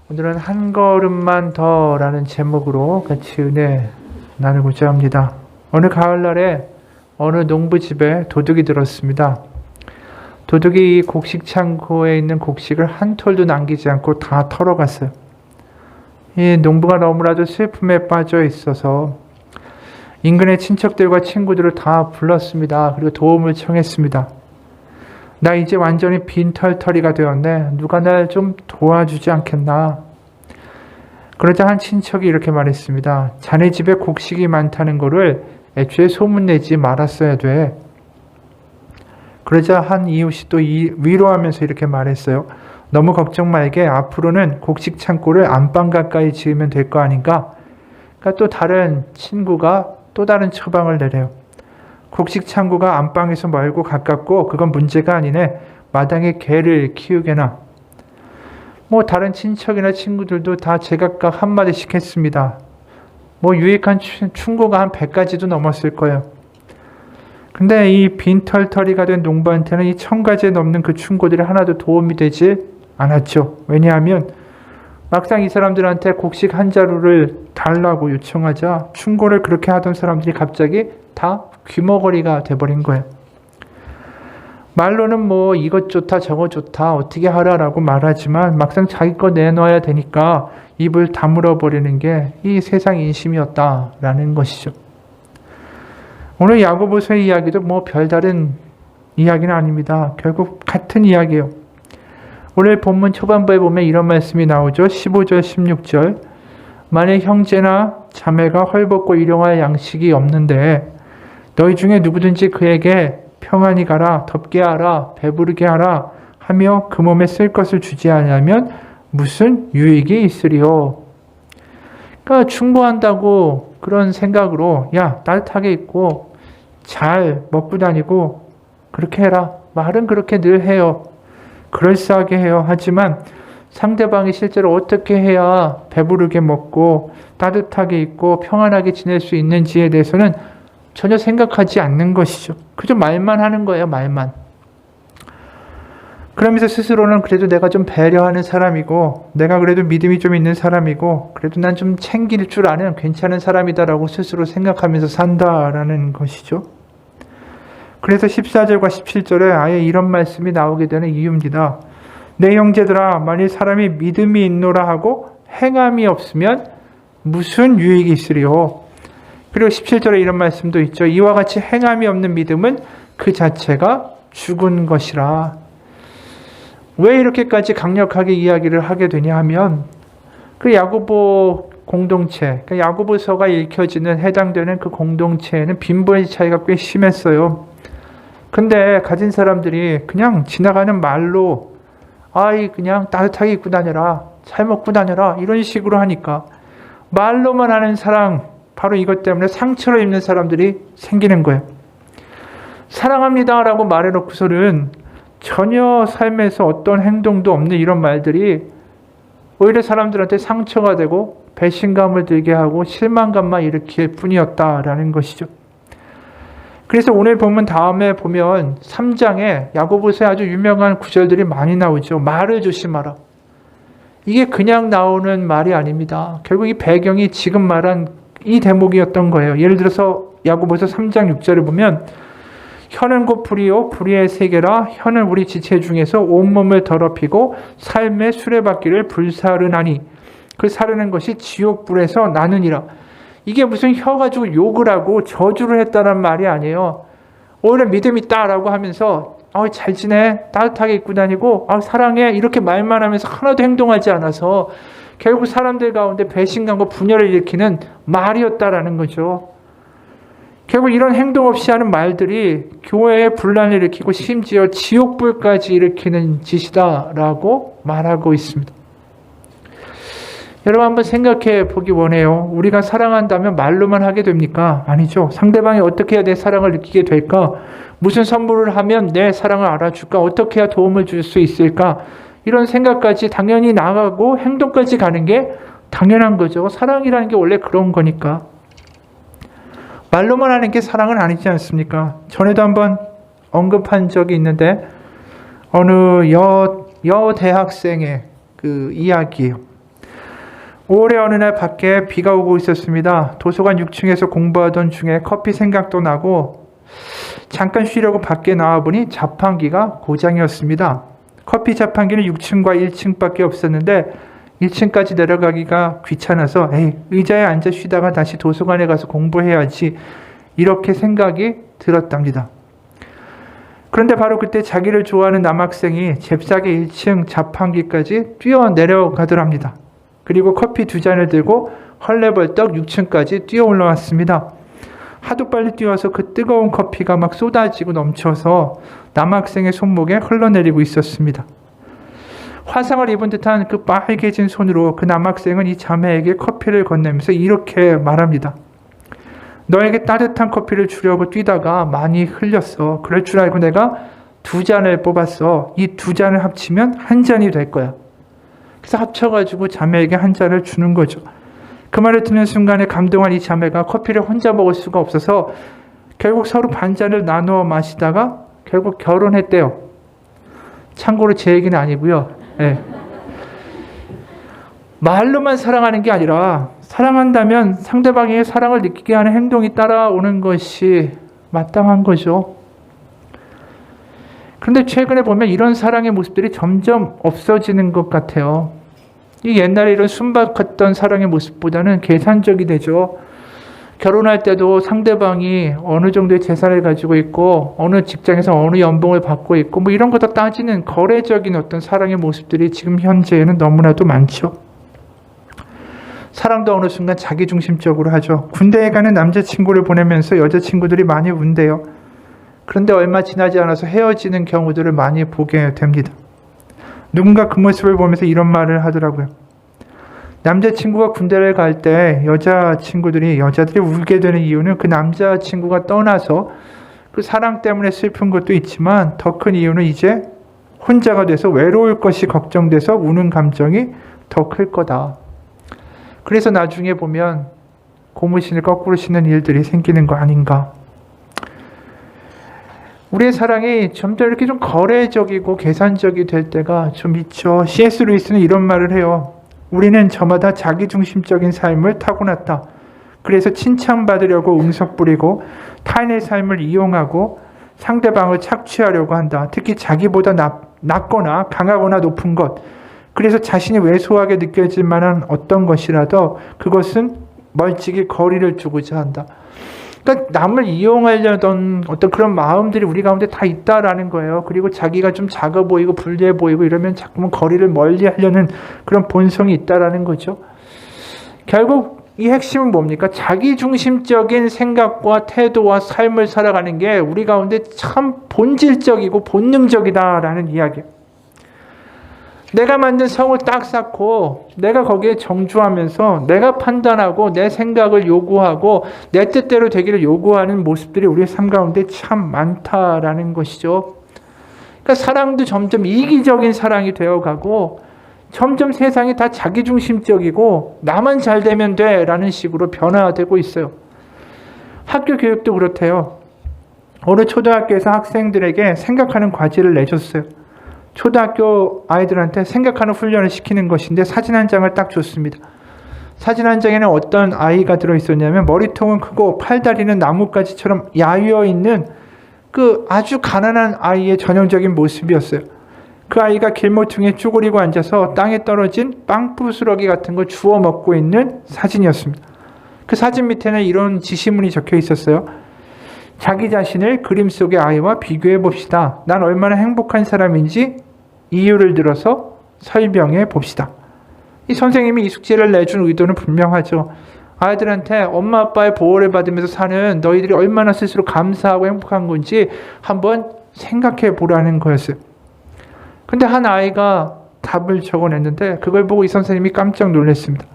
오늘은 한 걸음만 더라는 제목으로 같이 은혜 나누고자 합니다. 어느 가을날에 어느 농부집에 도둑이 들었습니다. 도둑이 이 곡식 창고에 있는 곡식을 한 톨도 남기지 않고 다 털어갔어요. 이 농부가 너무나도 슬픔에 빠져 있어서 인근의 친척들과 친구들을 다 불렀습니다. 그리고 도움을 청했습니다. 나 이제 완전히 빈털터리가 되었네. 누가 날 좀 도와주지 않겠나. 그러자 한 친척이 이렇게 말했습니다. 자네 집에 곡식이 많다는 거를 애초에 소문내지 말았어야 돼. 그러자 한 이웃이 또 위로하면서 이렇게 말했어요. 너무 걱정 말게. 앞으로는 곡식 창고를 안방 가까이 지으면 될 거 아닌가. 그러니까 또 다른 친구가 또 다른 처방을 내려요. 곡식 창고가 안방에서 멀고 가깝고 그건 문제가 아니네. 마당에 개를 키우게나. 다른 친척이나 친구들도 다 제각각 한마디씩 했습니다. 유익한 충고가 한 100가지도 넘었을 거예요. 근데 이 빈털터리가 된 농부한테는 이 1000가지에 넘는 그 충고들이 하나도 도움이 되지 않았죠. 왜냐하면 막상 이 사람들한테 곡식 한 자루를 달라고 요청하자 충고를 그렇게 하던 사람들이 갑자기 다 귀머거리가 돼버린 거예요. 말로는 이것 좋다 저것 좋다 어떻게 하라라고 말하지만 막상 자기 거 내놔야 되니까 입을 다물어 버리는 게 이 세상 인심이었다라는 것이죠. 오늘 야고보서의 이야기도 별다른 이야기는 아닙니다. 결국 같은 이야기예요. 오늘 본문 초반부에 보면 이런 말씀이 나오죠. 15절 16절 만약 형제나 자매가 헐벗고 일용할 양식이 없는데 너희 중에 누구든지 그에게 평안히 가라, 덥게 하라, 배부르게 하라 하며 그 몸에 쓸 것을 주지 않으면 무슨 유익이 있으리요. 그러니까 충고한다고 그런 생각으로 따뜻하게 입고 잘 먹고 다니고 그렇게 해라. 말은 그렇게 늘 해요. 그럴싸하게 해요. 하지만 상대방이 실제로 어떻게 해야 배부르게 먹고 따뜻하게 입고 평안하게 지낼 수 있는지에 대해서는 전혀 생각하지 않는 것이죠. 그저 말만 하는 거예요. 말만. 그러면서 스스로는 그래도 내가 좀 배려하는 사람이고 내가 그래도 믿음이 좀 있는 사람이고 그래도 난 좀 챙길 줄 아는 괜찮은 사람이다라고 스스로 생각하면서 산다라는 것이죠. 그래서 14절과 17절에 아예 이런 말씀이 나오게 되는 이유입니다. 내 형제들아 만일 사람이 믿음이 있노라 하고 행함이 없으면 무슨 유익이 있으리요. 그리고 17절에 이런 말씀도 있죠. 이와 같이 행함이 없는 믿음은 그 자체가 죽은 것이라. 왜 이렇게까지 강력하게 이야기를 하게 되냐 하면 그 야고보 공동체, 야고보서가 읽혀지는 해당되는 그 공동체에는 빈부의 차이가 꽤 심했어요. 근데 가진 사람들이 그냥 지나가는 말로 그냥 따뜻하게 입고 다녀라, 잘 먹고 다녀라 이런 식으로 하니까 말로만 하는 사랑, 바로 이것 때문에 상처를 입는 사람들이 생기는 거예요. 사랑합니다 라고 말해놓고서는 전혀 삶에서 어떤 행동도 없는 이런 말들이 오히려 사람들한테 상처가 되고 배신감을 들게 하고 실망감만 일으킬 뿐이었다라는 것이죠. 그래서 오늘 본문 다음에 보면 3장에 야고보서에 아주 유명한 구절들이 많이 나오죠. 말을 조심하라. 이게 그냥 나오는 말이 아닙니다. 결국 이 배경이 지금 말한 이 대목이었던 거예요. 예를 들어서 야고보서 3장 6절을 보면 혀는 곧 불이요 불의의 세계라. 혀는 우리 지체 중에서 온몸을 더럽히고 삶의 수레바퀴를 불사르나니 그 사르는 것이 지옥불에서 나느니라. 이게 무슨 혀 가지고 욕을 하고 저주를 했다는 말이 아니에요. 오히려 믿음 있다라고 하면서 잘 지내, 따뜻하게 입고 다니고 사랑해 이렇게 말만 하면서 하나도 행동하지 않아서 결국 사람들 가운데 배신감과 분열을 일으키는 말이었다라는 거죠. 결국 이런 행동 없이 하는 말들이 교회에 분란을 일으키고 심지어 지옥불까지 일으키는 짓이다라고 말하고 있습니다. 여러분 한번 생각해 보기 원해요. 우리가 사랑한다면 말로만 하게 됩니까? 아니죠. 상대방이 어떻게 해야 내 사랑을 느끼게 될까? 무슨 선물을 하면 내 사랑을 알아줄까? 어떻게 해야 도움을 줄 수 있을까? 이런 생각까지 당연히 나가고 행동까지 가는 게 당연한 거죠. 사랑이라는 게 원래 그런 거니까. 말로만 하는 게 사랑은 아니지 않습니까? 전에도 한번 언급한 적이 있는데 어느 여대학생의 그 이야기예요. 올해 어느 날 밖에 비가 오고 있었습니다. 도서관 6층에서 공부하던 중에 커피 생각도 나고 잠깐 쉬려고 밖에 나와보니 자판기가 고장이었습니다. 커피 자판기는 6층과 1층밖에 없었는데 1층까지 내려가기가 귀찮아서 의자에 앉아 쉬다가 다시 도서관에 가서 공부해야지 이렇게 생각이 들었답니다. 그런데 바로 그때 자기를 좋아하는 남학생이 잽싸게 1층 자판기까지 뛰어 내려가더랍니다. 그리고 커피 2잔을 들고 헐레벌떡 6층까지 뛰어 올라왔습니다. 하도 빨리 뛰어서 그 뜨거운 커피가 막 쏟아지고 넘쳐서 남학생의 손목에 흘러내리고 있었습니다. 화상을 입은 듯한 그 빨개진 손으로 그 남학생은 이 자매에게 커피를 건네면서 이렇게 말합니다. 너에게 따뜻한 커피를 주려고 뛰다가 많이 흘렸어. 그럴 줄 알고 내가 2잔을 뽑았어. 이 2잔을 합치면 1잔이 될 거야. 그래서 합쳐가지고 자매에게 1잔을 주는 거죠. 그 말을 듣는 순간에 감동한 이 자매가 커피를 혼자 먹을 수가 없어서 결국 서로 반잔을 나누어 마시다가 결국 결혼했대요. 참고로 제 얘기는 아니고요. 네. 말로만 사랑하는 게 아니라 사랑한다면 상대방의 사랑을 느끼게 하는 행동이 따라오는 것이 마땅한 거죠. 그런데 최근에 보면 이런 사랑의 모습들이 점점 없어지는 것 같아요. 이 옛날에 이런 순박했던 사랑의 모습보다는 계산적이 되죠. 결혼할 때도 상대방이 어느 정도의 재산을 가지고 있고 어느 직장에서 어느 연봉을 받고 있고 뭐 이런 거 다 따지는 거래적인 어떤 사랑의 모습들이 지금 현재에는 너무나도 많죠. 사랑도 어느 순간 자기중심적으로 하죠. 군대에 가는 남자친구를 보내면서 여자친구들이 많이 운대요. 그런데 얼마 지나지 않아서 헤어지는 경우들을 많이 보게 됩니다. 누군가 그 모습을 보면서 이런 말을 하더라고요. 남자친구가 군대를 갈 때 여자들이 울게 되는 이유는 그 남자친구가 떠나서 그 사랑 때문에 슬픈 것도 있지만 더 큰 이유는 이제 혼자가 돼서 외로울 것이 걱정돼서 우는 감정이 더 클 거다. 그래서 나중에 보면 고무신을 거꾸로 신는 일들이 생기는 거 아닌가. 우리의 사랑이 점점 이렇게 좀 거래적이고 계산적이 될 때가 좀 있죠. C.S. 루이스는 이런 말을 해요. 우리는 저마다 자기중심적인 삶을 타고났다. 그래서 칭찬받으려고 응석 부리고 타인의 삶을 이용하고 상대방을 착취하려고 한다. 특히 자기보다 낮거나 강하거나 높은 것. 그래서 자신이 왜소하게 느껴질 만한 어떤 것이라도 그것은 멀찍이 거리를 두고자 한다. 그러니까 남을 이용하려던 어떤 그런 마음들이 우리 가운데 다 있다라는 거예요. 그리고 자기가 좀 작아 보이고 불리해 보이고 이러면 자꾸만 거리를 멀리 하려는 그런 본성이 있다라는 거죠. 결국 이 핵심은 뭡니까? 자기중심적인 생각과 태도와 삶을 살아가는 게 우리 가운데 참 본질적이고 본능적이다라는 이야기예요. 내가 만든 성을 딱 쌓고 내가 거기에 정주하면서 내가 판단하고 내 생각을 요구하고 내 뜻대로 되기를 요구하는 모습들이 우리의 삶 가운데 참 많다라는 것이죠. 그러니까 사랑도 점점 이기적인 사랑이 되어가고 점점 세상이 다 자기중심적이고 나만 잘 되면 돼라는 식으로 변화되고 있어요. 학교 교육도 그렇대요. 어느 초등학교에서 학생들에게 생각하는 과제를 내줬어요. 초등학교 아이들한테 생각하는 훈련을 시키는 것인데 사진 한 장을 딱 줬습니다. 사진 한 장에는 어떤 아이가 들어있었냐면 머리통은 크고 팔다리는 나뭇가지처럼 야위어 있는 그 아주 가난한 아이의 전형적인 모습이었어요. 그 아이가 길모퉁이에 쭈그리고 앉아서 땅에 떨어진 빵 부스러기 같은 걸 주워 먹고 있는 사진이었습니다. 그 사진 밑에는 이런 지시문이 적혀 있었어요. 자기 자신을 그림 속의 아이와 비교해 봅시다. 난 얼마나 행복한 사람인지 이유를 들어서 설명해 봅시다. 이 선생님이 이 숙제를 내준 의도는 분명하죠. 아이들한테 엄마 아빠의 보호를 받으면서 사는 너희들이 얼마나 스스로 감사하고 행복한 건지 한번 생각해 보라는 거였어요. 근데 한 아이가 답을 적어냈는데 그걸 보고 이 선생님이 깜짝 놀랐습니다.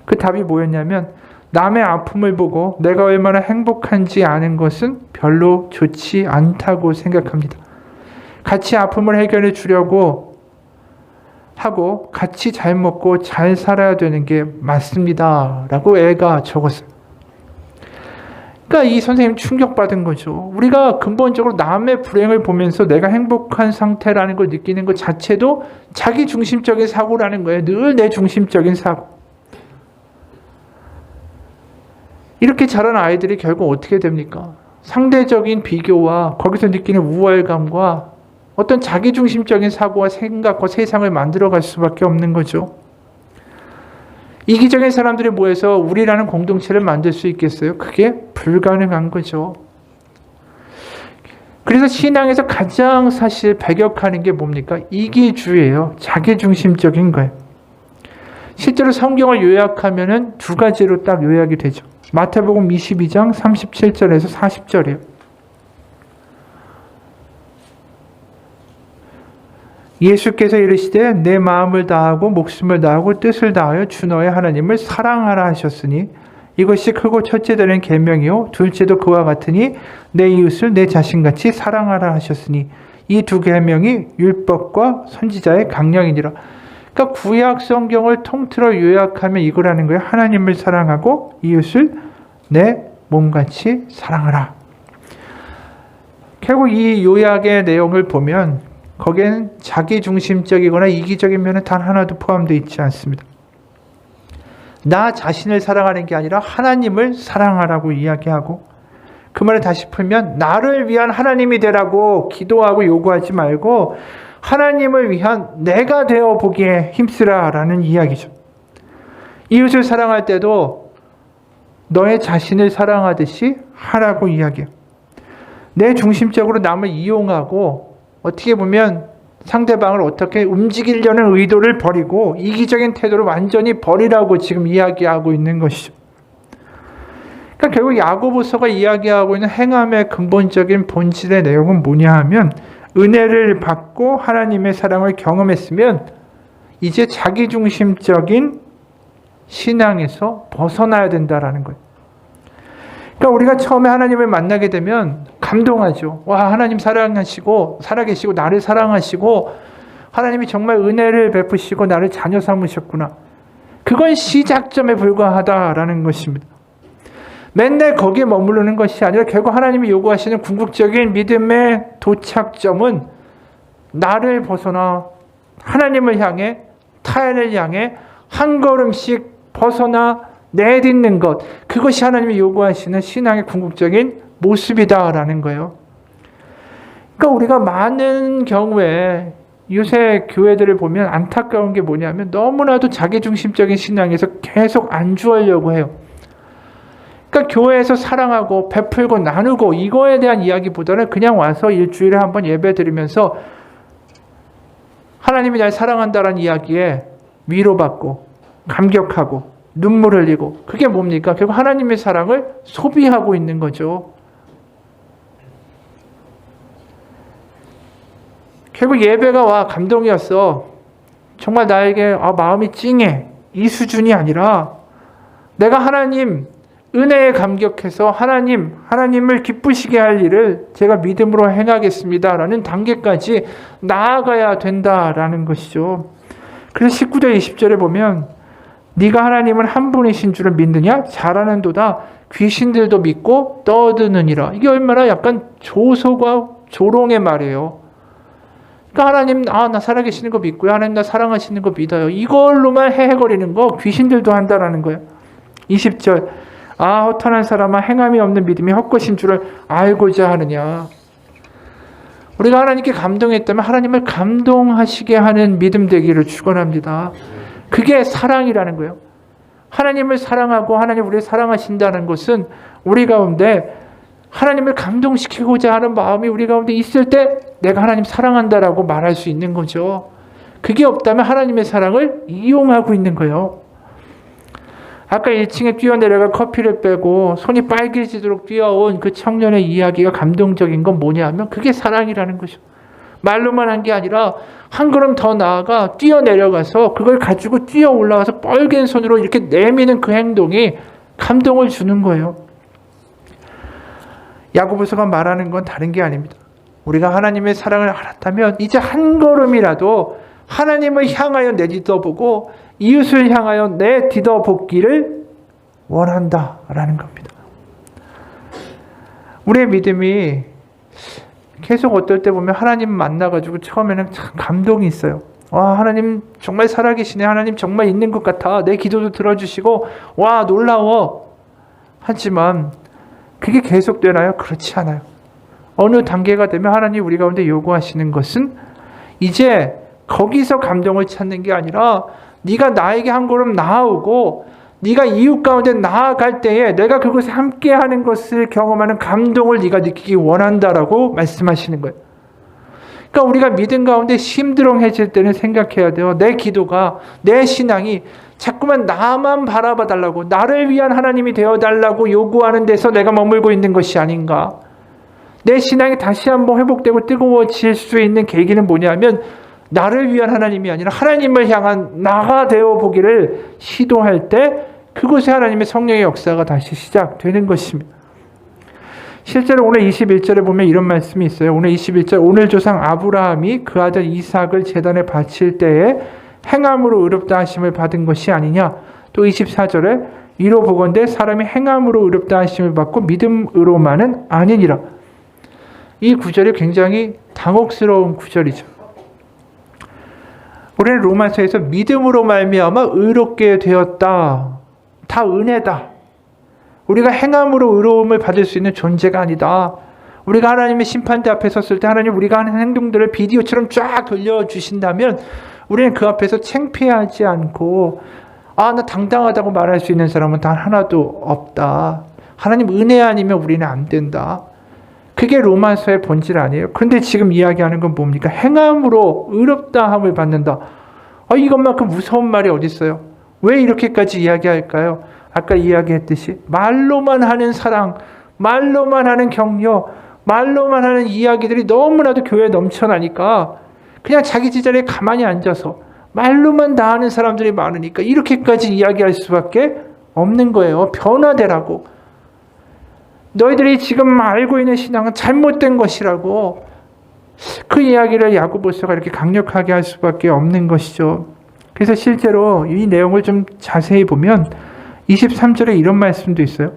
그 답이 뭐였냐면 남의 아픔을 보고 내가 얼마나 행복한지 아는 것은 별로 좋지 않다고 생각합니다. 같이 아픔을 해결해 주려고 하고 같이 잘 먹고 잘 살아야 되는 게 맞습니다. 라고 애가 적었어요. 그러니까 이 선생님 충격받은 거죠. 우리가 근본적으로 남의 불행을 보면서 내가 행복한 상태라는 걸 느끼는 것 자체도 자기중심적인 사고라는 거예요. 늘 내 중심적인 사고. 이렇게 자란 아이들이 결국 어떻게 됩니까? 상대적인 비교와 거기서 느끼는 우월감과 어떤 자기중심적인 사고와 생각과 세상을 만들어갈 수밖에 없는 거죠. 이기적인 사람들이 모여서 우리라는 공동체를 만들 수 있겠어요? 그게 불가능한 거죠. 그래서 신앙에서 가장 사실 배격하는 게 뭡니까? 이기주의예요. 자기중심적인 거예요. 실제로 성경을 요약하면은 두 가지로 딱 요약이 되죠. 마태복음 22장 37절에서 40절이에요. 예수께서 이르시되 내 마음을 다하고 목숨을 다하고 뜻을 다하여 주 너의 하나님을 사랑하라 하셨으니 이것이 크고 첫째 되는 계명이요 둘째도 그와 같으니 내 이웃을 내 자신같이 사랑하라 하셨으니 이 두 계명이 율법과 선지자의 강령이니라. 그러니까 구약 성경을 통틀어 요약하면 이거라는 거예요. 하나님을 사랑하고 이웃을 내 몸같이 사랑하라. 결국 이 요약의 내용을 보면 거기에는 자기중심적이거나 이기적인 면은 단 하나도 포함되어 있지 않습니다. 나 자신을 사랑하는 게 아니라 하나님을 사랑하라고 이야기하고, 그 말을 다시 풀면 나를 위한 하나님이 되라고 기도하고 요구하지 말고 하나님을 위한 내가 되어 보기에 힘쓰라라는 이야기죠. 이웃을 사랑할 때도 너의 자신을 사랑하듯이 하라고 이야기해요. 내 중심적으로 남을 이용하고 어떻게 보면 상대방을 어떻게 움직이려는 의도를 버리고 이기적인 태도를 완전히 버리라고 지금 이야기하고 있는 것이죠. 그러니까 결국 야고보서가 이야기하고 있는 행함의 근본적인 본질의 내용은 뭐냐 하면, 은혜를 받고 하나님의 사랑을 경험했으면 이제 자기중심적인 신앙에서 벗어나야 된다라는 거예요. 그러니까 우리가 처음에 하나님을 만나게 되면 감동하죠. 와, 하나님 사랑하시고 살아계시고 나를 사랑하시고 하나님이 정말 은혜를 베푸시고 나를 자녀 삼으셨구나. 그건 시작점에 불과하다라는 것입니다. 맨날 거기에 머무르는 것이 아니라 결국 하나님이 요구하시는 궁극적인 믿음의 도착점은 나를 벗어나 하나님을 향해, 타인을 향해 한 걸음씩 벗어나 내딛는 것, 그것이 하나님이 요구하시는 신앙의 궁극적인 모습이다라는 거예요. 그러니까 우리가 많은 경우에 요새 교회들을 보면 안타까운 게 뭐냐면 너무나도 자기중심적인 신앙에서 계속 안주하려고 해요. 그러니까 교회에서 사랑하고 베풀고 나누고 이거에 대한 이야기보다는 그냥 와서 일주일에 한번 예배 드리면서 하나님이 날 사랑한다라는 이야기에 위로받고 감격하고 눈물 흘리고, 그게 뭡니까? 결국 하나님의 사랑을 소비하고 있는 거죠. 결국 예배가 와 감동이었어. 정말 나에게 마음이 찡해. 이 수준이 아니라 내가 하나님 은혜에 감격해서 하나님을 기쁘시게 할 일을 제가 믿음으로 행하겠습니다라는 단계까지 나아가야 된다라는 것이죠. 그래서 19절 20절에 보면 네가 하나님은 한 분이신 줄을 믿느냐? 잘하는도다. 귀신들도 믿고 떠드느니라. 이게 얼마나 약간 조소가 조롱의 말이에요. 그러니까 하나님, 나 살아계시는 거 믿고요. 하나님 나 사랑하시는 거 믿어요. 이걸로만 헤헤거리는 거 귀신들도 한다라는 거예요. 20절. 허탄한 사람아, 행함이 없는 믿음이 헛것인 줄을 알고자 하느냐. 우리가 하나님께 감동했다면 하나님을 감동하시게 하는 믿음 되기를 축원합니다. 그게 사랑이라는 거예요. 하나님을 사랑하고 하나님 우리를 사랑하신다는 것은 우리 가운데 하나님을 감동시키고자 하는 마음이 우리 가운데 있을 때 내가 하나님 사랑한다라고 말할 수 있는 거죠. 그게 없다면 하나님의 사랑을 이용하고 있는 거예요. 아까 1층에 뛰어내려가 커피를 빼고 손이 빨개지도록 뛰어온 그 청년의 이야기가 감동적인 건 뭐냐 하면 그게 사랑이라는 것이죠. 말로만 한 게 아니라 한 걸음 더 나아가 뛰어내려가서 그걸 가지고 뛰어 올라가서 빨간 손으로 이렇게 내미는 그 행동이 감동을 주는 거예요. 야고보서가 말하는 건 다른 게 아닙니다. 우리가 하나님의 사랑을 알았다면 이제 한 걸음이라도 하나님을 향하여 내딛어보고 이웃을 향하여 내딛어보기를 원한다라는 겁니다. 우리의 믿음이 계속 어떨 때 보면 하나님 만나가지고 처음에는 참 감동이 있어요. 와, 하나님 정말 살아계시네. 하나님 정말 있는 것 같아. 내 기도도 들어주시고 와, 놀라워. 하지만 그게 계속되나요? 그렇지 않아요. 어느 단계가 되면 하나님 우리 가운데 요구하시는 것은 이제 거기서 감동을 찾는 게 아니라 네가 나에게 한 걸음 나아오고 네가 이웃 가운데 나아갈 때에 내가 그것에 함께하는 것을 경험하는 감동을 네가 느끼기 원한다라고 말씀하시는 거예요. 그러니까 우리가 믿음 가운데 심드렁해질 때는 생각해야 돼요. 내 기도가, 내 신앙이 자꾸만 나만 바라봐 달라고, 나를 위한 하나님이 되어달라고 요구하는 데서 내가 머물고 있는 것이 아닌가. 내 신앙이 다시 한번 회복되고 뜨거워질 수 있는 계기는 뭐냐면 나를 위한 하나님이 아니라 하나님을 향한 나가 되어 보기를 시도할 때 그곳에 하나님의 성령의 역사가 다시 시작되는 것입니다. 실제로 오늘 21절에 보면 이런 말씀이 있어요. 오늘 21절, 오늘 조상 아브라함이 그 아들 이삭을 제단에 바칠 때에 행함으로 의롭다 하심을 받은 것이 아니냐. 또 24절에 이로 보건대 사람이 행함으로 의롭다 하심을 받고 믿음으로만은 아니니라. 이 구절이 굉장히 당혹스러운 구절이죠. 우리는 로마서에서 믿음으로 말미암아 의롭게 되었다. 다 은혜다. 우리가 행함으로 의로움을 받을 수 있는 존재가 아니다. 우리가 하나님의 심판대 앞에 섰을 때 하나님 우리가 하는 행동들을 비디오처럼 쫙 돌려주신다면 우리는 그 앞에서 창피하지 않고 나 당당하다고 말할 수 있는 사람은 단 하나도 없다. 하나님 은혜 아니면 우리는 안 된다. 그게 로마서의 본질 아니에요. 그런데 지금 이야기하는 건 뭡니까? 행함으로 의롭다함을 받는다. 이것만큼 무서운 말이 어디 있어요? 왜 이렇게까지 이야기할까요? 아까 이야기했듯이 말로만 하는 사랑, 말로만 하는 격려, 말로만 하는 이야기들이 너무나도 교회에 넘쳐나니까 그냥 자기 제자리에 가만히 앉아서 말로만 다 하는 사람들이 많으니까 이렇게까지 이야기할 수밖에 없는 거예요. 변화되라고. 너희들이 지금 알고 있는 신앙은 잘못된 것이라고. 그 이야기를 야고보서가 이렇게 강력하게 할 수밖에 없는 것이죠. 그래서 실제로 이 내용을 좀 자세히 보면 23절에 이런 말씀도 있어요.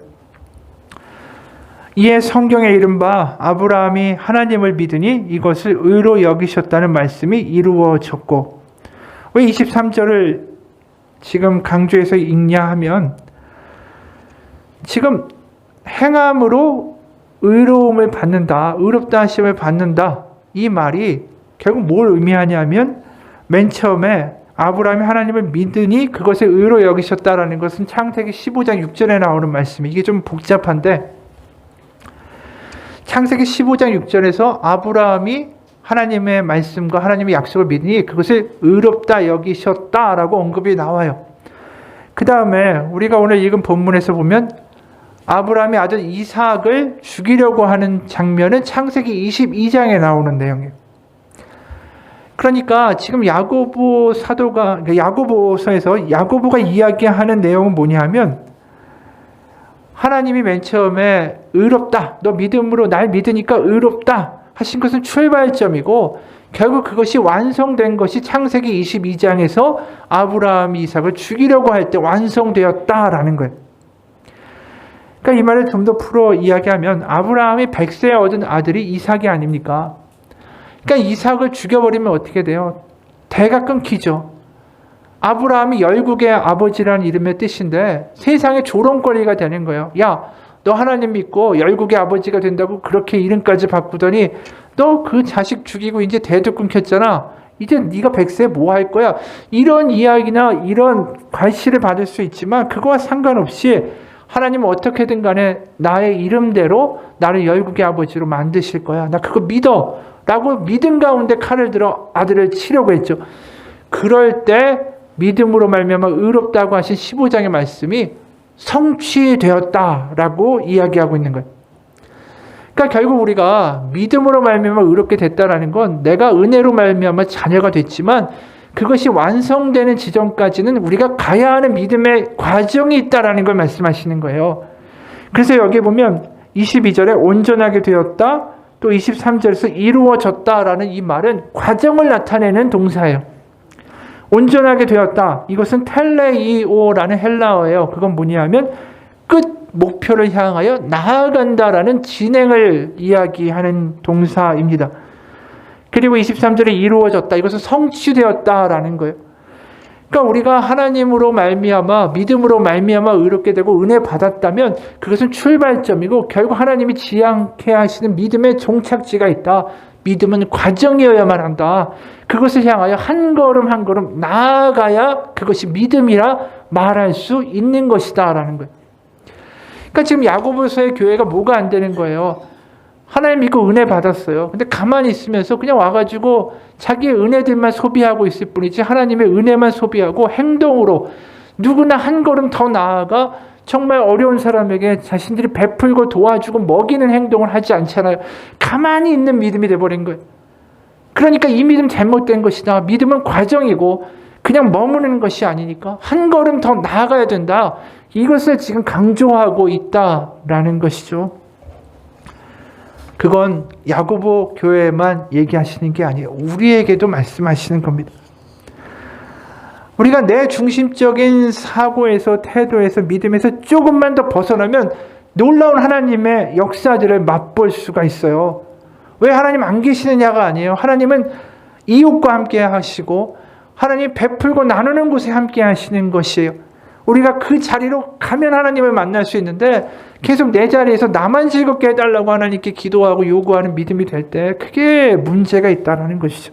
이에 성경에 이른바 아브라함이 하나님을 믿으니 이것을 의로 여기셨다는 말씀이 이루어졌고, 왜 23절을 지금 강조해서 읽냐 하면 지금 행함으로 의로움을 받는다, 의롭다 하심을 받는다, 이 말이 결국 뭘 의미하냐면 맨 처음에 아브라함이 하나님을 믿으니 그것을 의로 여기셨다라는 것은 창세기 15장 6절에 나오는 말씀이, 이게 좀 복잡한데 창세기 15장 6절에서 아브라함이 하나님의 말씀과 하나님의 약속을 믿으니 그것을 의롭다 여기셨다라고 언급이 나와요. 그 다음에 우리가 오늘 읽은 본문에서 보면 아브라함이 아들 이삭을 죽이려고 하는 장면은 창세기 22장에 나오는 내용이에요. 그러니까 지금 야고보 사도가, 야고보서에서 야고보가 이야기하는 내용은 뭐냐면 하나님이 맨 처음에 의롭다, 너 믿음으로 날 믿으니까 의롭다 하신 것은 출발점이고 결국 그것이 완성된 것이 창세기 22장에서 아브라함이 이삭을 죽이려고 할 때 완성되었다라는 거예요. 그러니까 이 말을 좀 더 풀어 이야기하면 아브라함이 100세에 얻은 아들이 이삭이 아닙니까? 그러니까 이삭을 죽여버리면 어떻게 돼요? 대가 끊기죠. 아브라함이 열국의 아버지라는 이름의 뜻인데 세상의 조롱거리가 되는 거예요. 야, 너 하나님 믿고 열국의 아버지가 된다고 그렇게 이름까지 바꾸더니 너 그 자식 죽이고 이제 대도 끊겼잖아. 이제 네가 100세에 뭐 할 거야? 이런 이야기나 이런 괄시를 받을 수 있지만 그거와 상관없이 하나님은 어떻게든 간에 나의 이름대로 나를 열국의 아버지로 만드실 거야. 나 그거 믿어. 라고 믿음 가운데 칼을 들어 아들을 치려고 했죠. 그럴 때 믿음으로 말미암아 의롭다고 하신 15장의 말씀이 성취되었다라고 이야기하고 있는 거예요. 그러니까 결국 우리가 믿음으로 말미암아 의롭게 됐다라는 건 내가 은혜로 말미암아 자녀가 됐지만 그것이 완성되는 지점까지는 우리가 가야 하는 믿음의 과정이 있다라는 걸 말씀하시는 거예요. 그래서 여기 보면 22절에 온전하게 되었다, 또 23절에서 이루어졌다라는 이 말은 과정을 나타내는 동사예요. 온전하게 되었다. 이것은 텔레이오라는 헬라어예요. 그건 뭐냐면 끝 목표를 향하여 나아간다라는 진행을 이야기하는 동사입니다. 그리고 23절에 이루어졌다. 이것은 성취되었다라는 거예요. 그러니까 우리가 하나님으로 말미암아 믿음으로 말미암아 의롭게 되고 은혜 받았다면 그것은 출발점이고 결국 하나님이 지향케 하시는 믿음의 종착지가 있다. 믿음은 과정이어야만 한다. 그것을 향하여 한 걸음 한 걸음 나아가야 그것이 믿음이라 말할 수 있는 것이다 라는 거예요. 그러니까 지금 야고보서의 교회가 뭐가 안 되는 거예요. 하나님 믿고 은혜 받았어요. 근데 가만히 있으면서 그냥 와가지고 자기의 은혜들만 소비하고 있을 뿐이지 하나님의 은혜만 소비하고 행동으로 누구나 한 걸음 더 나아가 정말 어려운 사람에게 자신들이 베풀고 도와주고 먹이는 행동을 하지 않잖아요. 가만히 있는 믿음이 돼버린 거예요. 그러니까 이 믿음 잘못된 것이다. 믿음은 과정이고 그냥 머무는 것이 아니니까 한 걸음 더 나아가야 된다. 이것을 지금 강조하고 있다라는 것이죠. 그건 야고보 교회에만 얘기하시는 게 아니에요. 우리에게도 말씀하시는 겁니다. 우리가 내 중심적인 사고에서 태도에서 믿음에서 조금만 더 벗어나면 놀라운 하나님의 역사들을 맛볼 수가 있어요. 왜 하나님 안 계시느냐가 아니에요. 하나님은 이웃과 함께 하시고 하나님 베풀고 나누는 곳에 함께 하시는 것이에요. 우리가 그 자리로 가면 하나님을 만날 수 있는데 계속 내 자리에서 나만 즐겁게 해달라고 하나님께 기도하고 요구하는 믿음이 될 때 그게 문제가 있다는 것이죠.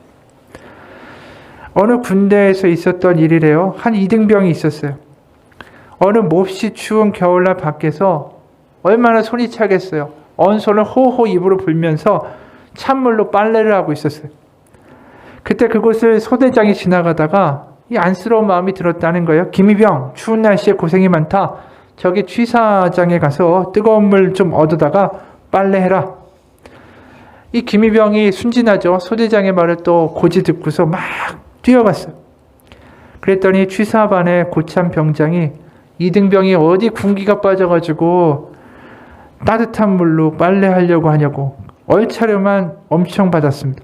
어느 군대에서 있었던 일이래요. 한 이등병이 있었어요. 어느 몹시 추운 겨울날 밖에서 얼마나 손이 차겠어요. 언손을 호호 입으로 불면서 찬물로 빨래를 하고 있었어요. 그때 그곳을 소대장이 지나가다가 이 안쓰러운 마음이 들었다는 거예요. 김이병, 추운 날씨에 고생이 많다. 저기 취사장에 가서 뜨거운 물 좀 얻어다가 빨래해라. 이 김이병이 순진하죠. 소대장의 말을 또 고지 듣고서 막 뛰어갔어요. 그랬더니 취사반의 고참 병장이 이등병이 어디 군기가 빠져가지고 따뜻한 물로 빨래하려고 하냐고 얼차려만 엄청 받았습니다.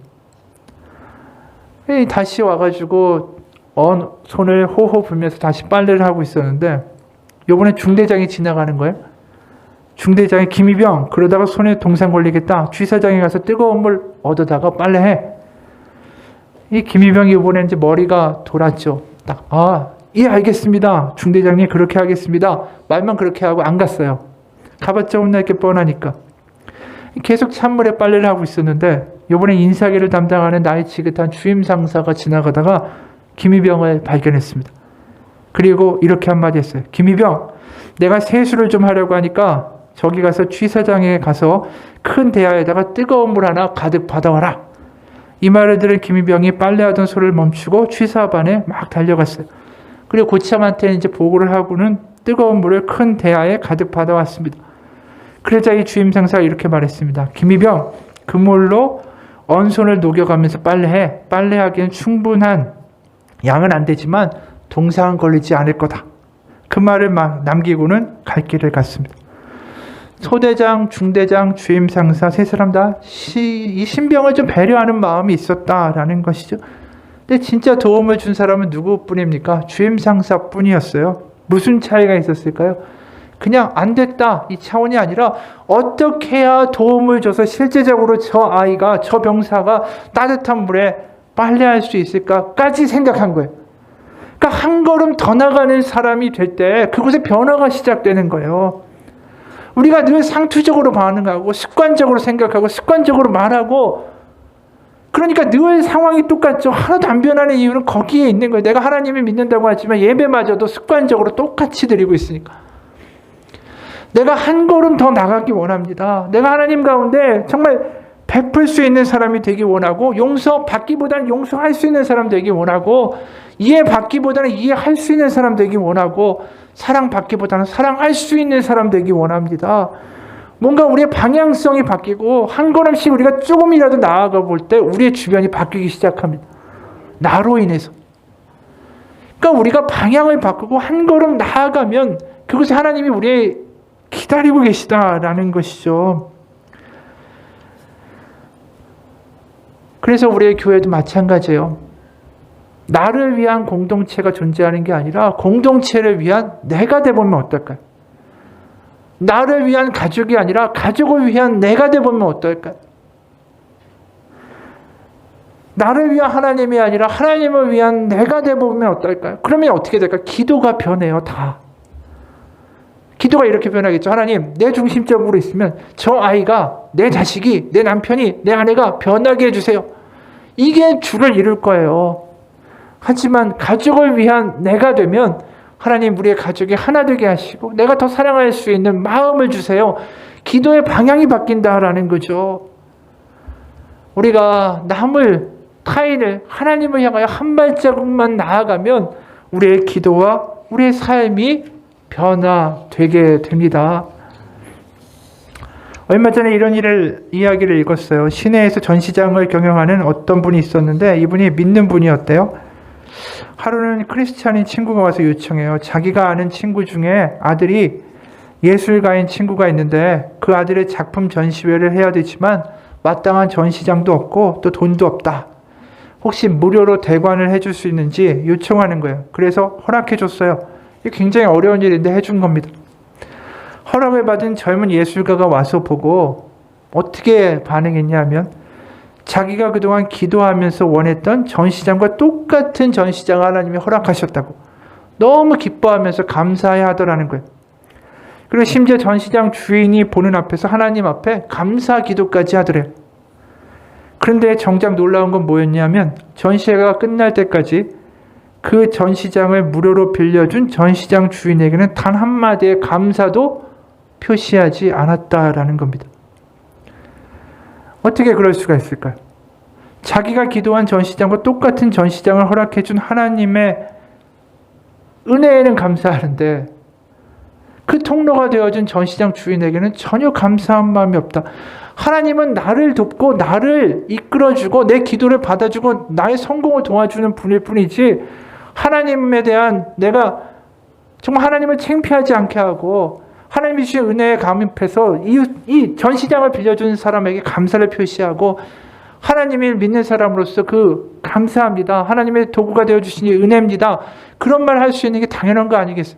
다시 와가지고 손을 호호 불면서 다시 빨래를 하고 있었는데 요번에 중대장이 지나가는 거예요. 중대장이 김이병 그러다가 손에 동상 걸리겠다. 취사장에 가서 뜨거운 물 얻어다가 빨래해. 이 김이병이 이번에 이제 머리가 돌았죠. 딱 예 알겠습니다. 중대장님 그렇게 하겠습니다. 말만 그렇게 하고 안 갔어요. 가봤자 혼날 게 뻔하니까. 계속 찬물에 빨래를 하고 있었는데 이번에 인사기를 담당하는 나이 지긋한 주임상사가 지나가다가 김이병을 발견했습니다. 그리고 이렇게 한마디 했어요. 김이병, 내가 세수를 좀 하려고 하니까 저기 가서 취사장에 가서 큰 대야에다가 뜨거운 물 하나 가득 받아와라. 이 말을 들은 김이병이 빨래하던 소를 멈추고 취사반에 막 달려갔어요. 그리고 고참한테 이제 보고를 하고는 뜨거운 물을 큰 대야에 가득 받아왔습니다. 그러자 이 주임상사가 이렇게 말했습니다. 김이병, 그 물로 언손을 녹여가면서 빨래해. 빨래하기엔 충분한 양은 안 되지만 동상은 걸리지 않을 거다. 그 말을 막 남기고는 갈 길을 갔습니다. 소대장, 중대장, 주임상사 세 사람 다 이 신병을 좀 배려하는 마음이 있었다라는 것이죠. 근데 진짜 도움을 준 사람은 누구뿐입니까? 주임상사 뿐이었어요. 무슨 차이가 있었을까요? 그냥 안 됐다 이 차원이 아니라 어떻게 해야 도움을 줘서 실제적으로 저 아이가 저 병사가 따뜻한 물에 빨래할 수 있을까까지 생각한 거예요. 그러니까 한 걸음 더 나가는 사람이 될 때 그곳에 변화가 시작되는 거예요. 우리가 늘 상투적으로 반응하고 습관적으로 생각하고 습관적으로 말하고 그러니까 늘 상황이 똑같죠. 하나도 안 변하는 이유는 거기에 있는 거예요. 내가 하나님을 믿는다고 하지만 예배마저도 습관적으로 똑같이 드리고 있으니까. 내가 한 걸음 더 나가기 원합니다. 내가 하나님 가운데 정말 베풀 수 있는 사람이 되기 원하고 용서받기보다는 용서할 수 있는 사람 되기 원하고 이해받기보다는 이해할 수 있는 사람 되기 원하고 사랑받기보다는 사랑할 수 있는 사람 되기 원합니다. 뭔가 우리의 방향성이 바뀌고 한 걸음씩 우리가 조금이라도 나아가 볼 때 우리의 주변이 바뀌기 시작합니다. 나로 인해서. 그러니까 우리가 방향을 바꾸고 한 걸음 나아가면 그것이 하나님이 우리의 기다리고 계시다라는 것이죠. 그래서 우리의 교회도 마찬가지예요. 나를 위한 공동체가 존재하는 게 아니라 공동체를 위한 내가 되보면 어떨까요? 나를 위한 가족이 아니라 가족을 위한 내가 되보면 어떨까요? 나를 위한 하나님이 아니라 하나님을 위한 내가 되보면 어떨까요? 그러면 어떻게 될까요? 기도가 변해요, 다. 기도가 이렇게 변하겠죠. 하나님, 내 중심적으로 있으면 저 아이가, 내 자식이, 내 남편이, 내 아내가 변하게 해주세요. 이게 주를 이룰 거예요. 하지만 가족을 위한 내가 되면 하나님, 우리의 가족이 하나 되게 하시고 내가 더 사랑할 수 있는 마음을 주세요. 기도의 방향이 바뀐다라는 거죠. 우리가 남을, 타인을 하나님을 향하여 한 발자국만 나아가면 우리의 기도와 우리의 삶이 변화되게 됩니다. 얼마 전에 이런 이야기를 읽었어요. 시내에서 전시장을 경영하는 어떤 분이 있었는데 이분이 믿는 분이었대요. 하루는 크리스찬인 친구가 와서 요청해요. 자기가 아는 친구 중에 아들이 예술가인 친구가 있는데 그 아들의 작품 전시회를 해야 되지만 마땅한 전시장도 없고 또 돈도 없다. 혹시 무료로 대관을 해줄 수 있는지 요청하는 거예요. 그래서 허락해 줬어요. 이게 굉장히 어려운 일인데 해준 겁니다. 허락을 받은 젊은 예술가가 와서 보고 어떻게 반응했냐면 자기가 그동안 기도하면서 원했던 전시장과 똑같은 전시장을 하나님이 허락하셨다고 너무 기뻐하면서 감사해 하더라는 거예요. 그리고 심지어 전시장 주인이 보는 앞에서 하나님 앞에 감사 기도까지 하더래요. 그런데 정작 놀라운 건 뭐였냐면 전시회가 끝날 때까지 그 전시장을 무료로 빌려준 전시장 주인에게는 단 한마디의 감사도 표시하지 않았다라는 겁니다. 어떻게 그럴 수가 있을까요? 자기가 기도한 전시장과 똑같은 전시장을 허락해준 하나님의 은혜에는 감사하는데 그 통로가 되어준 전시장 주인에게는 전혀 감사한 마음이 없다. 하나님은 나를 돕고 나를 이끌어주고 내 기도를 받아주고 나의 성공을 도와주는 분일 뿐이지 하나님에 대한 내가 정말 하나님을 창피하지 않게 하고 하나님이 주신 은혜에 감입해서 이 전시장을 빌려준 사람에게 감사를 표시하고 하나님을 믿는 사람으로서 그 감사합니다. 하나님의 도구가 되어주신 은혜입니다. 그런 말 할 수 있는 게 당연한 거 아니겠어요?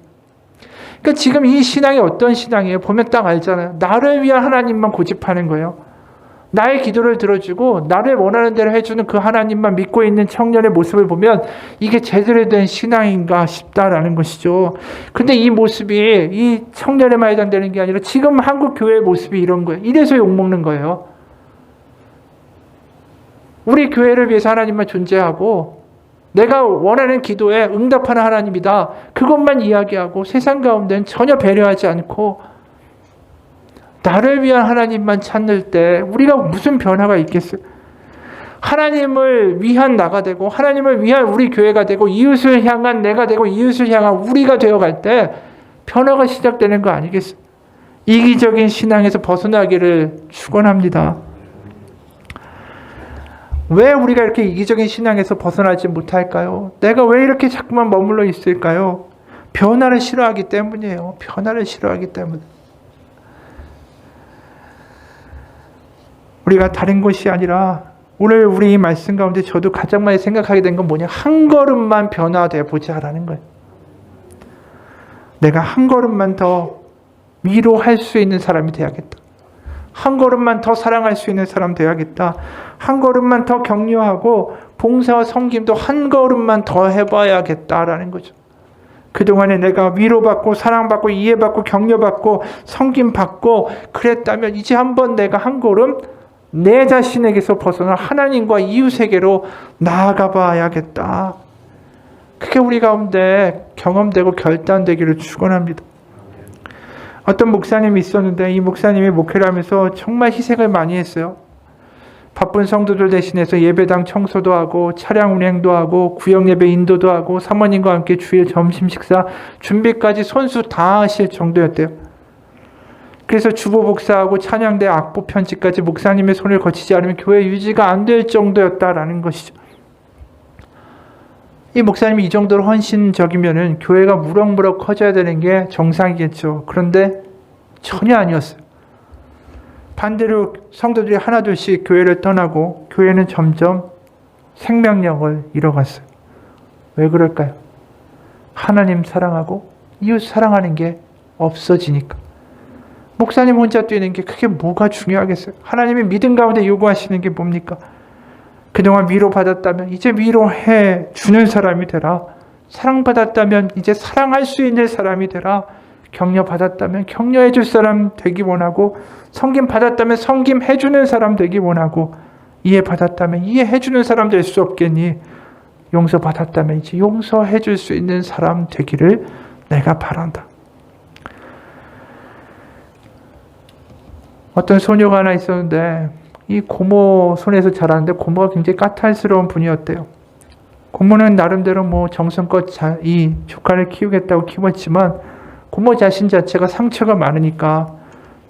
그러니까 지금 이 신앙이 어떤 신앙이에요? 보면 딱 알잖아요. 나를 위한 하나님만 고집하는 거예요. 나의 기도를 들어주고 나를 원하는 대로 해주는 그 하나님만 믿고 있는 청년의 모습을 보면 이게 제대로 된 신앙인가 싶다라는 것이죠. 근데 이 모습이 이 청년에만 해당되는 게 아니라 지금 한국 교회의 모습이 이런 거예요. 이래서 욕먹는 거예요. 우리 교회를 위해서 하나님만 존재하고 내가 원하는 기도에 응답하는 하나님이다. 그것만 이야기하고 세상 가운데는 전혀 배려하지 않고 나를 위한 하나님만 찾을 때 우리가 무슨 변화가 있겠어요? 하나님을 위한 나가 되고 하나님을 위한 우리 교회가 되고 이웃을 향한 내가 되고 이웃을 향한 우리가 되어갈 때 변화가 시작되는 거 아니겠어요? 이기적인 신앙에서 벗어나기를 축원합니다. 왜 우리가 이렇게 이기적인 신앙에서 벗어나지 못할까요? 내가 왜 이렇게 자꾸만 머물러 있을까요? 변화를 싫어하기 때문이에요. 변화를 싫어하기 때문에. 우리가 다른 것이 아니라 오늘 우리 이 말씀 가운데 저도 가장 많이 생각하게 된 건 뭐냐? 한 걸음만 변화되어 보자라는 거예요. 내가 한 걸음만 더 위로할 수 있는 사람이 되어야겠다. 한 걸음만 더 사랑할 수 있는 사람 되어야겠다. 한 걸음만 더 격려하고 봉사와 섬김도 한 걸음만 더 해봐야겠다라는 거죠. 그동안에 내가 위로받고 사랑받고 이해받고 격려받고 섬김받고 그랬다면 이제 한번 내가 한 걸음 내 자신에게서 벗어나 하나님과 이웃에게로 나아가 봐야겠다. 그게 우리 가운데 경험되고 결단되기를 축원합니다. 어떤 목사님이 있었는데 이 목사님이 목회를 하면서 정말 희생을 많이 했어요. 바쁜 성도들 대신해서 예배당 청소도 하고 차량 운행도 하고 구역 예배 인도도 하고 사모님과 함께 주일 점심 식사 준비까지 손수 다 하실 정도였대요. 그래서 주보 복사하고 찬양대 악보 편집까지 목사님의 손을 거치지 않으면 교회 유지가 안 될 정도였다라는 것이죠. 이 목사님이 이 정도로 헌신적이면은 교회가 무럭무럭 커져야 되는 게 정상이겠죠. 그런데 전혀 아니었어요. 반대로 성도들이 하나둘씩 교회를 떠나고 교회는 점점 생명력을 잃어갔어요. 왜 그럴까요? 하나님 사랑하고 이웃 사랑하는 게 없어지니까. 목사님 혼자 뛰는 게 그게 뭐가 중요하겠어요? 하나님이 믿음 가운데 요구하시는 게 뭡니까? 그동안 위로받았다면 이제 위로해 주는 사람이 되라. 사랑받았다면 이제 사랑할 수 있는 사람이 되라. 격려받았다면 격려해 줄 사람 되기 원하고, 섬김받았다면 섬김해 주는 사람 되기 원하고, 이해받았다면 이해해 주는 사람 될 수 없겠니? 용서받았다면 이제 용서해 줄 수 있는 사람 되기를 내가 바란다. 어떤 소녀가 하나 있었는데 이 고모 손에서 자랐는데 고모가 굉장히 까탈스러운 분이었대요. 고모는 나름대로 정성껏 이 조카를 키우겠다고 키웠지만 고모 자신 자체가 상처가 많으니까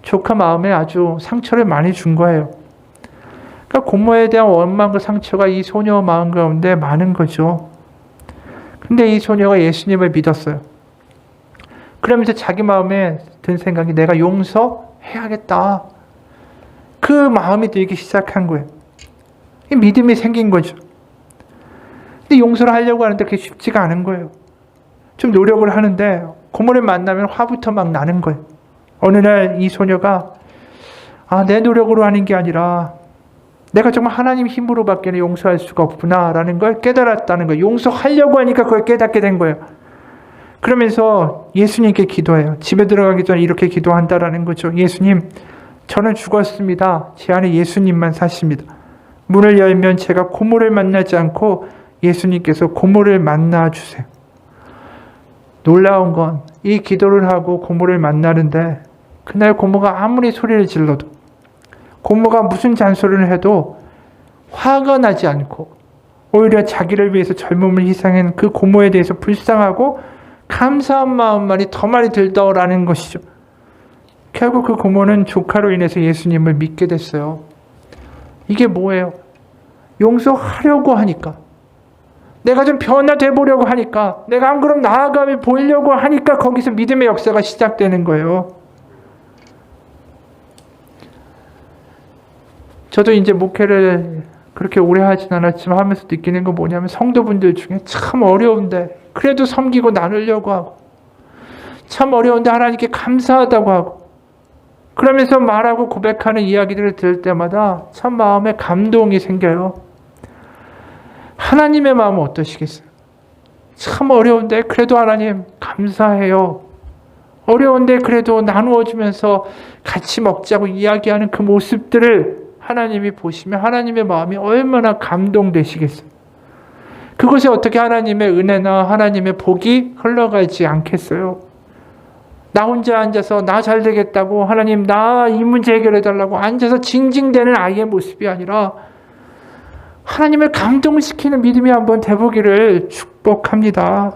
조카 마음에 아주 상처를 많이 준 거예요. 그러니까 고모에 대한 원망과 상처가 이 소녀 마음 가운데 많은 거죠. 근데 이 소녀가 예수님을 믿었어요. 그러면서 자기 마음에 든 생각이 내가 용서해야겠다. 그 마음이 들기 시작한 거예요. 믿음이 생긴 거죠. 근데 용서를 하려고 하는데 그게 쉽지가 않은 거예요. 좀 노력을 하는데 고모를 만나면 화부터 막 나는 거예요. 어느 날 이 소녀가 내 노력으로 하는 게 아니라 내가 정말 하나님 힘으로밖에 용서할 수가 없구나라는 걸 깨달았다는 거예요. 용서하려고 하니까 그걸 깨닫게 된 거예요. 그러면서 예수님께 기도해요. 집에 들어가기 전에 이렇게 기도한다라는 거죠. 예수님, 저는 죽었습니다. 제 안에 예수님만 사십니다. 문을 열면 제가 고모를 만나지 않고 예수님께서 고모를 만나 주세요. 놀라운 건 이 기도를 하고 고모를 만나는데 그날 고모가 아무리 소리를 질러도, 고모가 무슨 잔소리를 해도 화가 나지 않고 오히려 자기를 위해서 젊음을 희생한 그 고모에 대해서 불쌍하고 감사한 마음만이 더 많이 들더라는 것이죠. 결국 그 고모는 조카로 인해서 예수님을 믿게 됐어요. 이게 뭐예요? 용서하려고 하니까, 내가 좀 변화돼 보려고 하니까, 내가 한 걸음 나아감을 보이려고 하니까 거기서 믿음의 역사가 시작되는 거예요. 저도 이제 목회를 그렇게 오래 하진 않았지만 하면서 느끼는 건 뭐냐면, 성도분들 중에 참 어려운데 그래도 섬기고 나누려고 하고, 참 어려운데 하나님께 감사하다고 하고, 그러면서 말하고 고백하는 이야기들을 들을 때마다 참 마음에 감동이 생겨요. 하나님의 마음은 어떠시겠어요? 참 어려운데 그래도 하나님 감사해요. 어려운데 그래도 나누어주면서 같이 먹자고 이야기하는 그 모습들을 하나님이 보시면 하나님의 마음이 얼마나 감동되시겠어요. 그것이 어떻게 하나님의 은혜나 하나님의 복이 흘러가지 않겠어요? 나 혼자 앉아서 나 잘 되겠다고, 하나님 나 이 문제 해결해달라고 앉아서 징징대는 아이의 모습이 아니라 하나님을 감동시키는 믿음이 한번 돼보기를 축복합니다.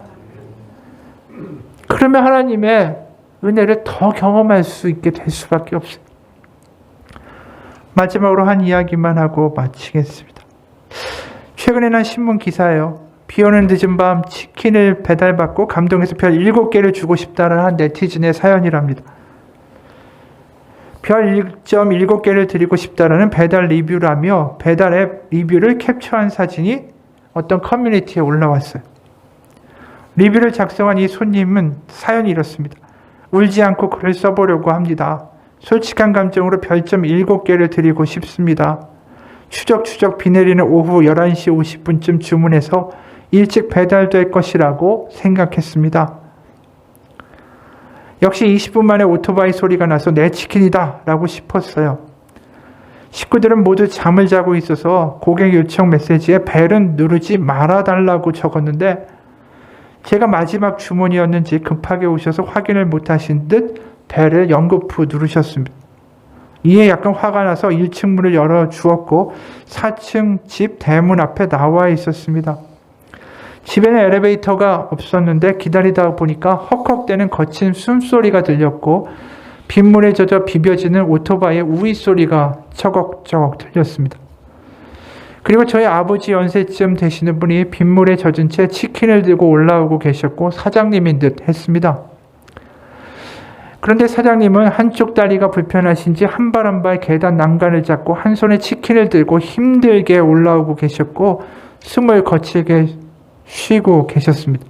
그러면 하나님의 은혜를 더 경험할 수 있게 될 수밖에 없어요. 마지막으로 한 이야기만 하고 마치겠습니다. 최근에 난 신문 기사예요. 비 오는 늦은 밤 치킨을 배달받고 감동해서 별 7개를 주고 싶다는 한 네티즌의 사연이랍니다. 별 1.7개를 드리고 싶다라는 배달 리뷰라며 배달 앱 리뷰를 캡처한 사진이 어떤 커뮤니티에 올라왔어요. 리뷰를 작성한 이 손님은 사연이 이렇습니다. 울지 않고 글을 써보려고 합니다. 솔직한 감정으로 별점 7개를 드리고 싶습니다. 추적추적 비 내리는 오후 11시 50분쯤 주문해서 일찍 배달될 것이라고 생각했습니다. 역시 20분 만에 오토바이 소리가 나서 내 치킨이다 라고 싶었어요. 식구들은 모두 잠을 자고 있어서 고객 요청 메시지에 벨은 누르지 말아달라고 적었는데 제가 마지막 주문이었는지 급하게 오셔서 확인을 못하신 듯 벨을 연거푸 누르셨습니다. 이에 약간 화가 나서 1층 문을 열어주었고 4층 집 대문 앞에 나와 있었습니다. 집에는 엘리베이터가 없었는데 기다리다 보니까 헉헉대는 거친 숨소리가 들렸고 빗물에 젖어 비벼지는 오토바이의 우이 소리가 처걱처걱 들렸습니다. 그리고 저희 아버지 연세쯤 되시는 분이 빗물에 젖은 채 치킨을 들고 올라오고 계셨고 사장님인 듯 했습니다. 그런데 사장님은 한쪽 다리가 불편하신지 한 발 한 발 계단 난간을 잡고 한 손에 치킨을 들고 힘들게 올라오고 계셨고 숨을 거칠게 쉬고 계셨습니다.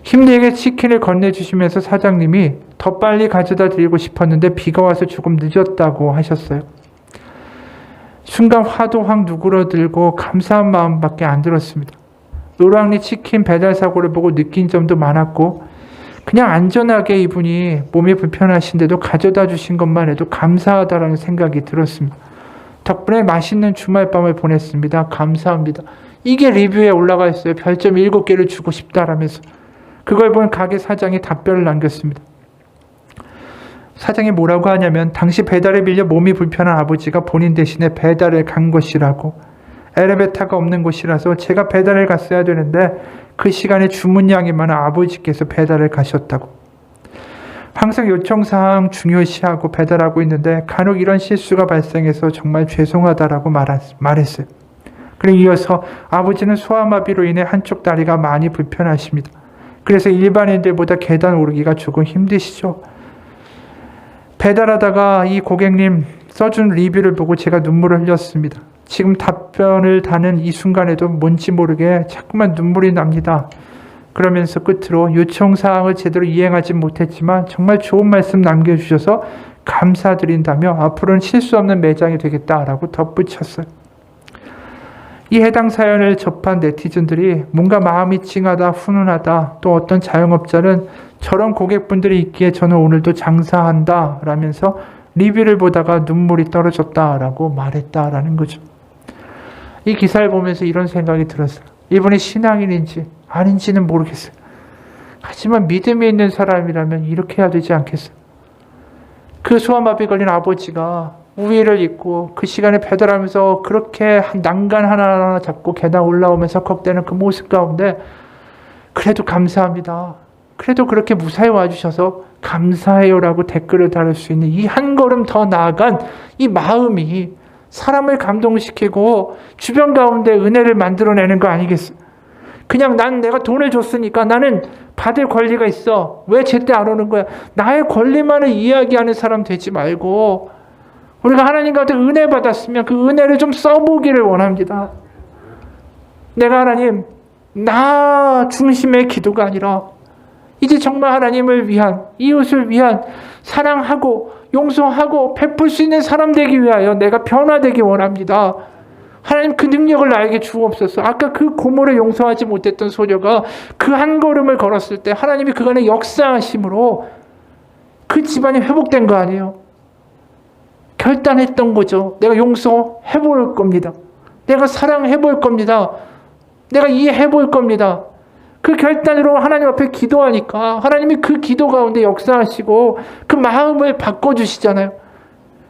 힘들게 치킨을 건네주시면서 사장님이 더 빨리 가져다 드리고 싶었는데 비가 와서 조금 늦었다고 하셨어요. 순간 화도 확 누그러들고 감사한 마음밖에 안 들었습니다. 노랑리 치킨 배달 사고를 보고 느낀 점도 많았고 그냥 안전하게 이분이 몸이 불편하신데도 가져다 주신 것만 해도 감사하다라는 생각이 들었습니다. 덕분에 맛있는 주말밤을 보냈습니다. 감사합니다. 이게 리뷰에 올라가 있어요. 별점 7개를 주고 싶다라면서. 그걸 본 가게 사장이 답변을 남겼습니다. 사장이 뭐라고 하냐면 당시 배달에 밀려 몸이 불편한 아버지가 본인 대신에 배달을 간 것이라고, 엘리베이터가 없는 곳이라서 제가 배달을 갔어야 되는데 그 시간에 주문량이 많아 아버지께서 배달을 가셨다고. 항상 요청사항 중요시하고 배달하고 있는데 간혹 이런 실수가 발생해서 정말 죄송하다라고 말했어요. 그리고 이어서 아버지는 소아마비로 인해 한쪽 다리가 많이 불편하십니다. 그래서 일반인들보다 계단 오르기가 조금 힘드시죠. 배달하다가 이 고객님 써준 리뷰를 보고 제가 눈물을 흘렸습니다. 지금 답변을 다는 이 순간에도 뭔지 모르게 자꾸만 눈물이 납니다. 그러면서 끝으로 요청사항을 제대로 이행하지 못했지만 정말 좋은 말씀 남겨주셔서 감사드린다며 앞으로는 실수 없는 매장이 되겠다라고 덧붙였어요. 이 해당 사연을 접한 네티즌들이 뭔가 마음이 찡하다, 훈훈하다, 또 어떤 자영업자는 저런 고객분들이 있기에 저는 오늘도 장사한다 라면서 리뷰를 보다가 눈물이 떨어졌다라고 말했다라는 거죠. 이 기사를 보면서 이런 생각이 들었어요. 이분이 신앙인인지 아닌지는 모르겠어요. 하지만 믿음이 있는 사람이라면 이렇게 해야 되지 않겠어요? 그 소아마비 걸린 아버지가 우위를 입고 그 시간에 배달하면서 그렇게 난간 하나하나 잡고 계단 올라오면서 헉헉대는 그 모습 가운데 그래도 감사합니다. 그래도 그렇게 무사히 와주셔서 감사해요라고 댓글을 달을 수 있는 이 한 걸음 더 나아간 이 마음이 사람을 감동시키고 주변 가운데 은혜를 만들어내는 거 아니겠어요? 그냥 내가 돈을 줬으니까 나는 받을 권리가 있어. 왜 제때 안 오는 거야? 나의 권리만을 이야기하는 사람 되지 말고 우리가 하나님 가운데 은혜 받았으면 그 은혜를 좀 써보기를 원합니다. 내가 하나님, 나 중심의 기도가 아니라 이제 정말 하나님을 위한, 이웃을 위한 사랑하고 용서하고 베풀 수 있는 사람 되기 위하여 내가 변화되기 원합니다. 하나님 그 능력을 나에게 주옵소서. 아까 그 고모를 용서하지 못했던 소녀가 그 한 걸음을 걸었을 때 하나님이 그간의 역사하심으로 그 집안이 회복된 거 아니에요? 결단했던 거죠. 내가 용서해 볼 겁니다. 내가 사랑해 볼 겁니다. 내가 이해해 볼 겁니다. 그 결단으로 하나님 앞에 기도하니까 하나님이 그 기도 가운데 역사하시고 그 마음을 바꿔주시잖아요.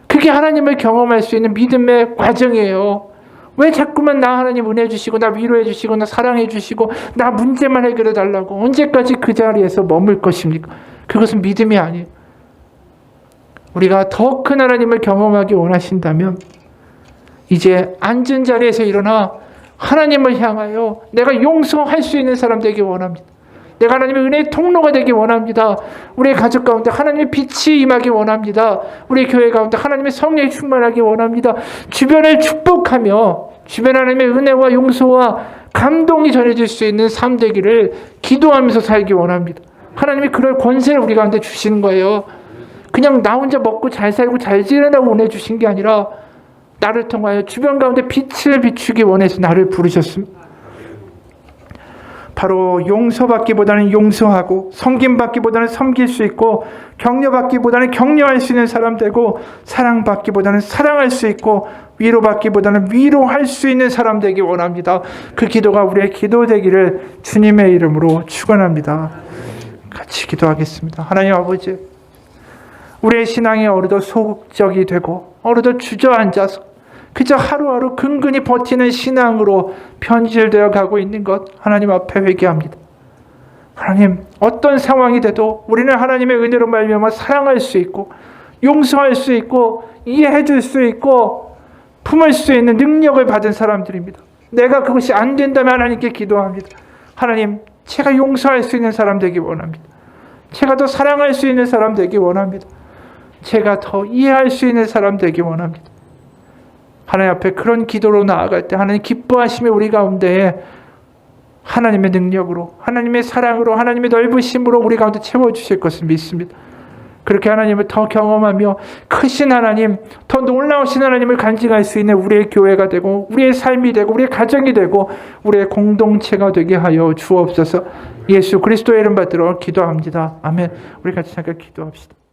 그게 하나님을 경험할 수 있는 믿음의 과정이에요. 왜 자꾸만 나 하나님 은혜 주시고 나 위로해 주시고 나 사랑해 주시고 나 문제만 해결해 달라고 언제까지 그 자리에서 머물 것입니까? 그것은 믿음이 아니에요. 우리가 더 큰 하나님을 경험하기 원하신다면 이제 앉은 자리에서 일어나 하나님을 향하여 내가 용서할 수 있는 사람 되기 원합니다. 내가 하나님의 은혜의 통로가 되기 원합니다. 우리의 가족 가운데 하나님의 빛이 임하기 원합니다. 우리 교회 가운데 하나님의 성령이 충만하기 원합니다. 주변을 축복하며 주변 하나님의 은혜와 용서와 감동이 전해질 수 있는 삶 되기를 기도하면서 살기 원합니다. 하나님이 그럴 권세를 우리 가운데 주시는 거예요. 그냥 나 혼자 먹고 잘 살고 잘 지내라고 은혜 주신 게 아니라 나를 통하여 주변 가운데 빛을 비추기 원해서 나를 부르셨습니다. 바로 용서받기보다는 용서하고 섬김받기보다는 섬길 수 있고 격려받기보다는 격려할 수 있는 사람 되고 사랑받기보다는 사랑할 수 있고 위로받기보다는 위로할 수 있는 사람 되기 원합니다. 그 기도가 우리의 기도 되기를 주님의 이름으로 축원합니다. 같이 기도하겠습니다. 하나님 아버지, 우리의 신앙이 어느덧 소극적이 되고 어느덧 주저앉아서 그저 하루하루 근근히 버티는 신앙으로 변질되어 가고 있는 것 하나님 앞에 회개합니다. 하나님, 어떤 상황이 돼도 우리는 하나님의 은혜로 말미암아 사랑할 수 있고 용서할 수 있고 이해해 줄 수 있고 품을 수 있는 능력을 받은 사람들입니다. 내가 그것이 안 된다면 하나님께 기도합니다. 하나님, 제가 용서할 수 있는 사람 되기 원합니다. 제가 더 사랑할 수 있는 사람 되기 원합니다. 제가 더 이해할 수 있는 사람 되기 원합니다. 하나님 앞에 그런 기도로 나아갈 때 하나님 기뻐하시며 우리 가운데에 하나님의 능력으로 하나님의 사랑으로 하나님의 넓으심으로 우리 가운데 채워주실 것을 믿습니다. 그렇게 하나님을 더 경험하며 크신 하나님, 더 놀라우신 하나님을 간직할 수 있는 우리의 교회가 되고 우리의 삶이 되고 우리의 가정이 되고 우리의 공동체가 되게 하여 주옵소서. 예수 그리스도의 이름 받들어 기도합니다. 아멘. 우리 같이 잠깐 기도합시다.